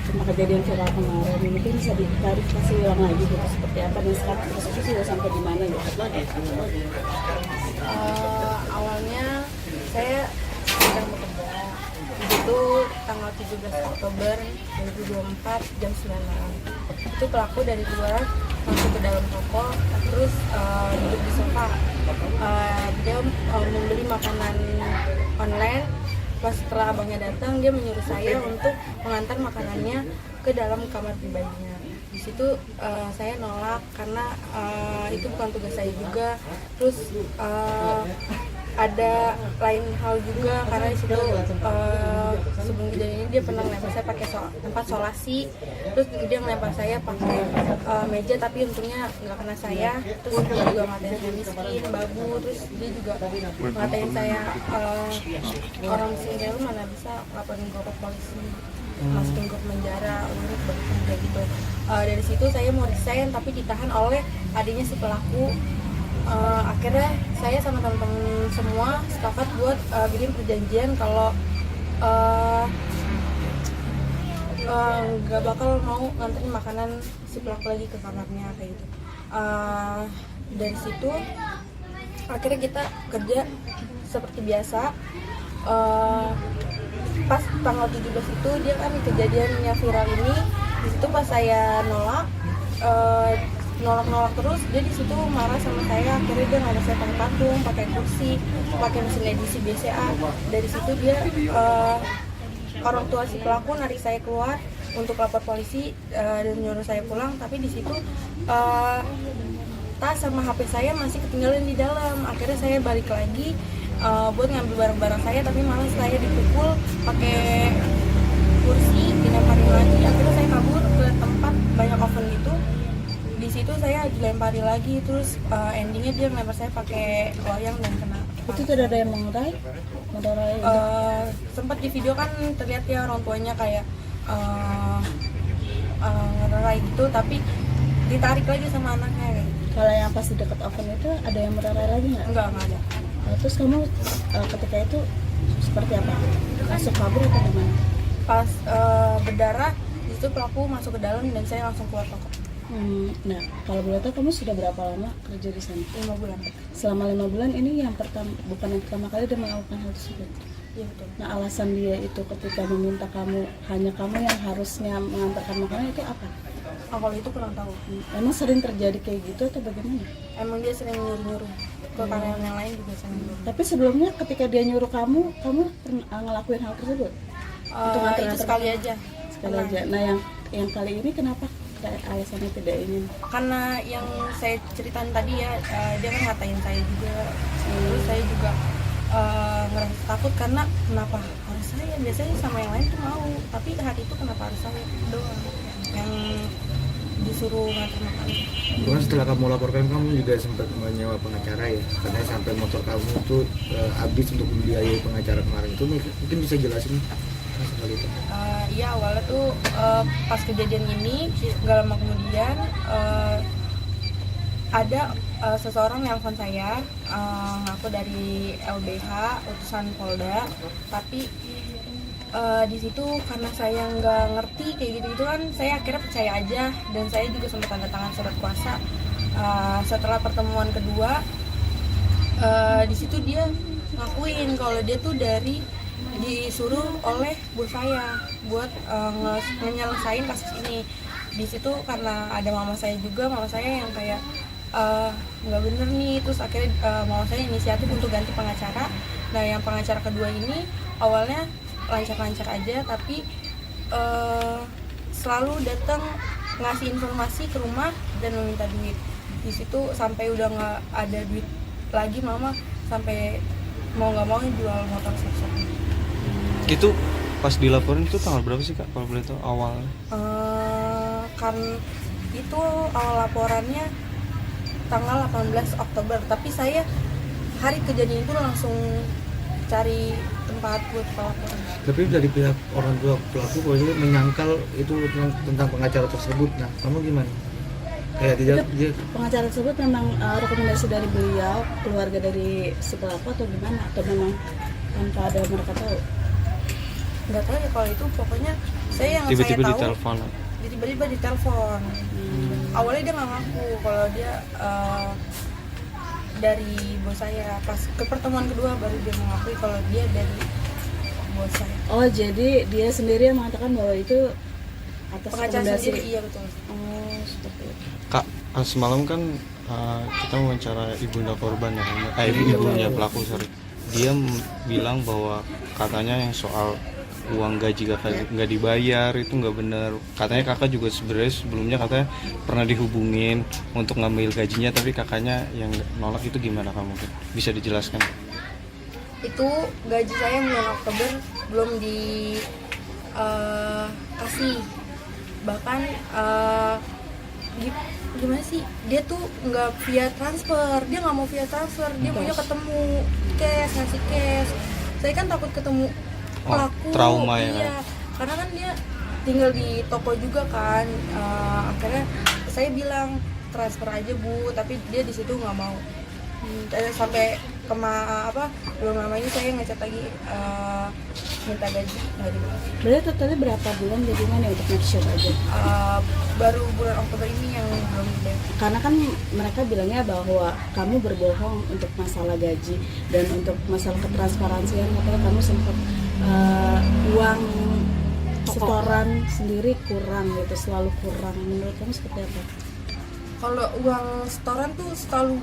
sama kejadian viral kemarin, mungkin bisa diklarifikasi ulang lagi gitu seperti apa dan sekarang kasusnya sudah sampai di mana gitu. Awalnya saya sedang bekerja itu tanggal 17 Oktober 2024 jam 9 malam. Itu pelaku dari luar masuk ke dalam toko, terus duduk di sofa. Dia membeli makanan online. Pas setelah abangnya datang, dia menyuruh saya untuk mengantar makanannya ke dalam kamar pribadinya. Di situ saya nolak karena itu bukan tugas saya juga. Terus ada lain hal juga karena di situ sebelum kejadian ini dia pernah ngelempar saya pakai tempat solasi. Terus dia ngelempar saya pakai meja, tapi untungnya nggak kena saya. Terus dia juga ngatain saya miskin, babu. Terus dia juga ngatain saya orang miskin, mana bisa laporin gue ke polisi, masukin gue ke penjara, urut begitu kayak gitu. Dari situ saya mau resign tapi ditahan oleh adiknya si pelaku. Akhirnya saya sama teman-teman semua sepakat buat bikin perjanjian kalau nggak bakal mau nganterin makanan si pelaku lagi ke kamarnya kayak gitu. Dari situ akhirnya kita kerja seperti biasa. Pas tanggal 17 itu dia kan kejadiannya viral ini. Di situ pas saya nolak terus, dia di situ marah sama saya. Akhirnya dia ngajak saya pakai patung, pakai kursi, pakai mesin edisi BCA. Dari situ dia orang tua si pelaku narik saya keluar untuk lapor polisi dan nyuruh saya pulang. Tapi di situ tas sama HP saya masih ketinggalan di dalam. Akhirnya saya balik lagi buat ngambil barang-barang saya, tapi malah saya dipukul pakai kursi, dilemparin lagi. Akhirnya saya kabur ke tempat banyak oven gitu. Di situ saya dilempari lagi, terus endingnya dia ngelempar saya pakai loyang dan kena. Itu tidak ada yang mengurai? Sempat di video kan terlihat ya orang tuanya kayak ngerai gitu, tapi ditarik lagi sama anaknya. Kalau yang pas di dekat oven itu ada yang berlerai lagi nggak? Enggak ada. Terus kamu ketika itu seperti apa? Masuk kabur atau gimana? Pas berdarah, itu pelaku masuk ke dalam dan saya langsung keluar toko. Nah, kalau boleh tahu kamu sudah berapa lama kerja di sana? 5 bulan. Selama 5 bulan ini yang bukan yang pertama kali dia melakukan hal tersebut. Iya betul. Nah, alasan dia itu ketika meminta kamu, hanya kamu yang harusnya mengantarkan makanan itu apa? Kalau itu kurang tahu. Emang sering terjadi kayak gitu atau bagaimana? Emang dia sering nyuruh-nyuruh ke karyawan yang lain juga sering nyuruh. Tapi sebelumnya ketika dia nyuruh kamu pernah ngelakuin hal tersebut? Untuk Itu sekali aja. Sekali aja. Nah, yang kali ini kenapa alasannya tidak ingin? Karena yang saya ceritain tadi ya, dia kan ngatain saya juga. Terus saya juga ngerasa takut karena kenapa harus saya? Biasanya sama yang lain tuh mau, tapi hari itu kenapa harus saya doang yang disuruh nganter makanan. Bukan setelah kamu laporkan, kamu juga sempat menyewa pengacara ya, karena sampai motor kamu tuh habis untuk membiayai pengacara kemarin itu. Mungkin bisa jelasin soal itu? Iya, awalnya tuh pas kejadian ini gak lama kemudian ada seseorang nelfon saya ngaku dari LBH utusan Polda, tapi di situ karena saya nggak ngerti kayak gitu kan, saya akhirnya percaya aja dan saya juga sempat tanda tangan surat kuasa. Setelah pertemuan kedua, di situ dia ngakuin kalau dia tuh disuruh oleh bos saya buat nyelesain kasus ini. Di situ karena ada mama saya juga, mama saya yang kayak nggak bener nih, terus akhirnya mama saya inisiatif untuk ganti pengacara. Nah, yang pengacara kedua ini awalnya lancar-lancar aja, tapi selalu datang ngasih informasi ke rumah dan meminta duit. Di situ sampai udah nggak ada duit lagi, mama sampai mau nggak mau jual motor satu. Itu pas dilaporin itu tanggal berapa sih, Kak, kalau boleh tahu awal? Kan itu awal laporannya tanggal 18 Oktober, tapi saya hari kejadian itu langsung cari tempat buat pelaporan. Tapi dari pihak orang tua pelaku pokoknya menyangkal itu tentang pengacara tersebut. Nah, kamu gimana? Kayak tidak dia pengacara tersebut memang rekomendasi dari beliau, keluarga dari si pelaku atau gimana? Atau memang tanpa ada mereka tahu? Nggak tahu ya kalau itu, pokoknya Saya yang Tiba-tiba saya tahu ditelepon. tiba-tiba ditelepon. Awalnya dia nggak ngaku kalau dia dari bos saya. Pas ke pertemuan kedua baru dia mengakui kalau dia dari bos saya. Oh, jadi dia sendiri yang mengatakan bahwa itu atas Pengacara rekomendasi. sendiri, iya betul. Oh, seperti itu. Kak, semalam kan kita wawancara ibunda korban ya, ibunya pelaku, sorry. Dia bilang bahwa katanya yang soal uang gaji kakak nggak dibayar itu nggak benar. Katanya kakak juga sebenarnya sebelumnya katanya pernah dihubungin untuk ngambil gajinya, tapi kakaknya yang nolak. Itu gimana kamu? Mungkin bisa dijelaskan? Itu gaji saya bulan Oktober belum dikasih. Bahkan gimana sih, dia tuh nggak via transfer, dia nggak mau via transfer, dia maunya ketemu cash, ngasih cash. Saya kan takut ketemu pelaku, trauma ya iya, karena kan dia tinggal di toko juga kan. Akhirnya saya bilang transfer aja Bu, tapi dia di situ nggak mau. Sampai belum lama ini saya ngechat lagi minta gaji, nggak dibahas. Berarti totalnya berapa bulan gajinya nih untuk make sure aja? Baru bulan Oktober ini yang belum dibayar. Karena kan mereka bilangnya bahwa kamu berbohong untuk masalah gaji dan untuk masalah ketransparansian, katanya kamu sempat uang setoran sendiri kurang gitu, selalu kurang. Menurut kamu seperti apa? Kalau uang setoran tuh selalu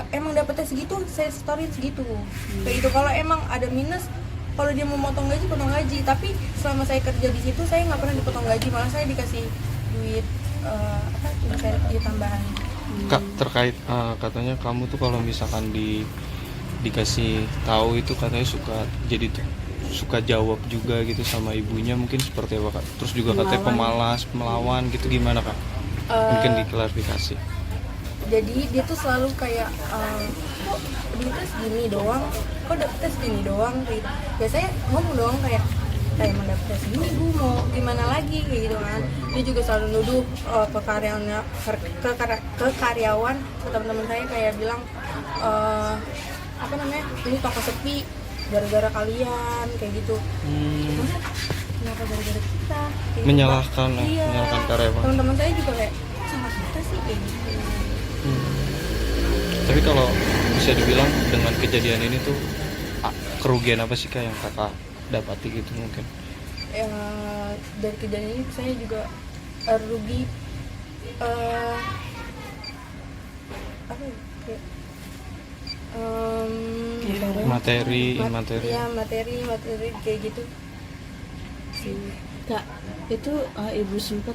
emang dapetnya segitu, saya setorin segitu. Kayak gitu. Kalau emang ada minus, kalau dia mau potong gaji, potong gaji. Tapi selama saya kerja di situ, saya nggak pernah dipotong gaji, malah saya dikasih duit duit tambahan. Kak, terkait katanya kamu tuh kalau misalkan dikasih tahu itu katanya suka jawab juga gitu sama ibunya, mungkin seperti apa Kak? Terus juga katanya pemalas, melawan gitu, gimana Kak? Mungkin diklarifikasi. Jadi dia tuh selalu kayak kok duitnya segini doang, kok dapetnya segini doang gitu. Biasanya ngomong doang kayak emang dapetnya segini, gue mau gimana lagi kayak gitu kan. Dia juga selalu nuduh ke karyawan ke teman-teman saya, kayak bilang ini toko sepi gara-gara kalian kayak gitu. Masa kenapa gara-gara kita? Kayak gitu, Menyalahkan Pak. Iya. menyalahkan karyawan. Teman-teman saya juga kayak sama kita sih kayak gitu. Tapi kalau bisa dibilang dengan kejadian ini tuh kerugian apa sih Kak yang kakak dapati gitu mungkin? Dari kejadian ini saya juga rugi Materi ya materi kayak gitu. Kak, itu ibu sempat